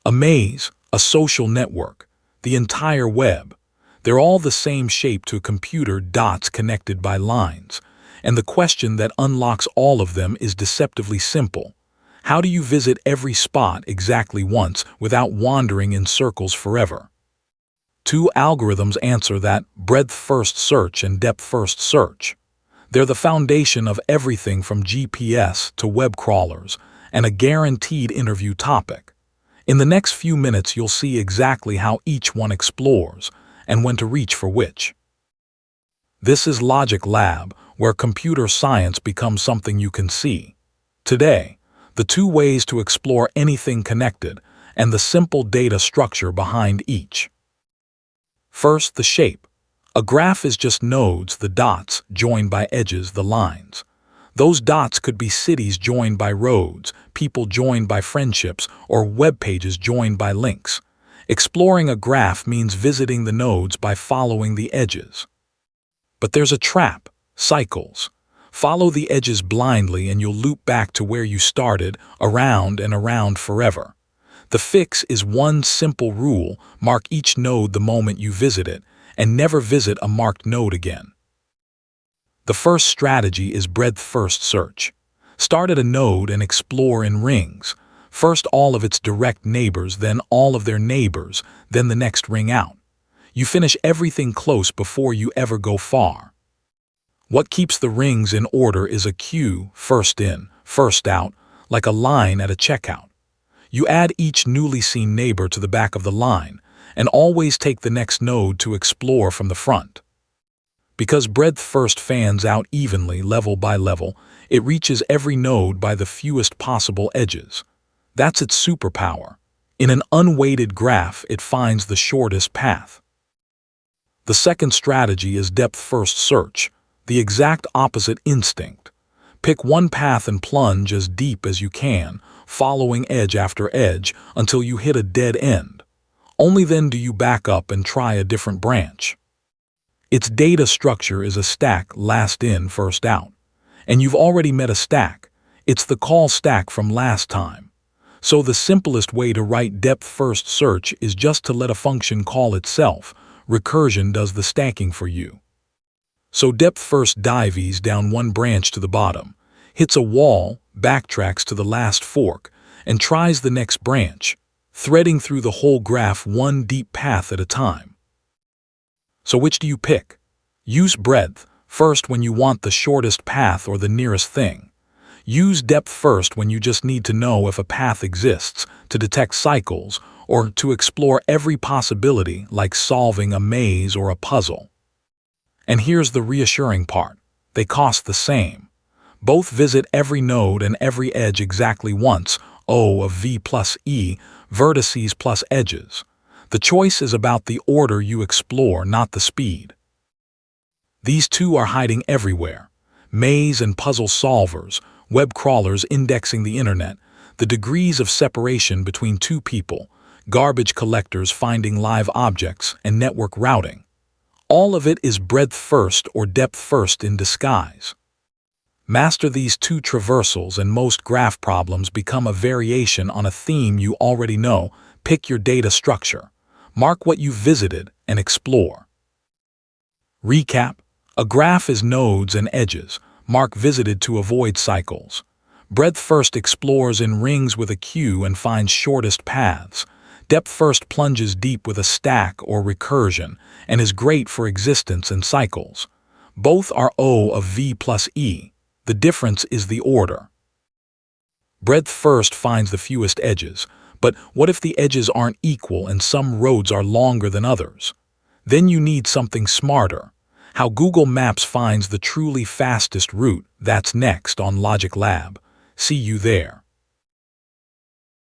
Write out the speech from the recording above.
A maze, a social network, the entire web. They're all the same shape to a computer, dots connected by lines. And the question that unlocks all of them is deceptively simple. How do you visit every spot exactly once without wandering in circles forever? Two algorithms answer that: breadth-first search and depth-first search. They're the foundation of everything from GPS to web crawlers, and a guaranteed interview topic. In the next few minutes, you'll see exactly how each one explores and when to reach for which. This is Logic Lab, where computer science becomes something you can see. Today, the two ways to explore anything connected and the simple data structure behind each. First, the shape. A graph is just nodes, the dots, joined by edges, the lines. Those dots could be cities joined by roads, people joined by friendships, or web pages joined by links. Exploring a graph means visiting the nodes by following the edges. But there's a trap: cycles. Follow the edges blindly and you'll loop back to where you started, around and around forever. The fix is one simple rule: mark each node the moment you visit it, and never visit a marked node again. The first strategy is breadth-first search. Start at a node and explore in rings. First all of its direct neighbors, then all of their neighbors, then the next ring out. You finish everything close before you ever go far. What keeps the rings in order is a queue: first in, first out, like a line at a checkout. You add each newly seen neighbor to the back of the line, and always take the next node to explore from the front. Because breadth first fans out evenly, level by level, it reaches every node by the fewest possible edges. That's its superpower. In an unweighted graph, it finds the shortest path. The second strategy is depth-first search, the exact opposite instinct. Pick one path and plunge as deep as you can, following edge after edge until you hit a dead end. Only then do you back up and try a different branch. Its data structure is a stack: last in, first out. And you've already met a stack. It's the call stack from last time. So the simplest way to write depth-first search is just to let a function call itself. Recursion does the stacking for you. So depth-first dives down one branch to the bottom, hits a wall, backtracks to the last fork, and tries the next branch, threading through the whole graph one deep path at a time. So which do you pick? Use breadth first when you want the shortest path or the nearest thing. Use depth first when you just need to know if a path exists, to detect cycles, or to explore every possibility, like solving a maze or a puzzle. And here's the reassuring part: they cost the same. Both visit every node and every edge exactly once, O of V plus E, vertices plus edges. The choice is about the order you explore, not the speed. These two are hiding everywhere: maze and puzzle solvers, web crawlers indexing the internet, the degrees of separation between two people, garbage collectors finding live objects, and network routing. All of it is breadth first or depth first in disguise. Master these two traversals and most graph problems become a variation on a theme you already know. Pick your data structure. Mark what you've visited and explore. Recap: a graph is nodes and edges. Mark visited to avoid cycles. Breadth first explores in rings with a queue and finds shortest paths. Depth first plunges deep with a stack or recursion and is great for existence and cycles. Both are O of V plus E. The difference is the order. Breadth first finds the fewest edges, but what if the edges aren't equal and some roads are longer than others? Then you need something smarter. How Google Maps finds the truly fastest route, that's next on Logic Lab. See you there.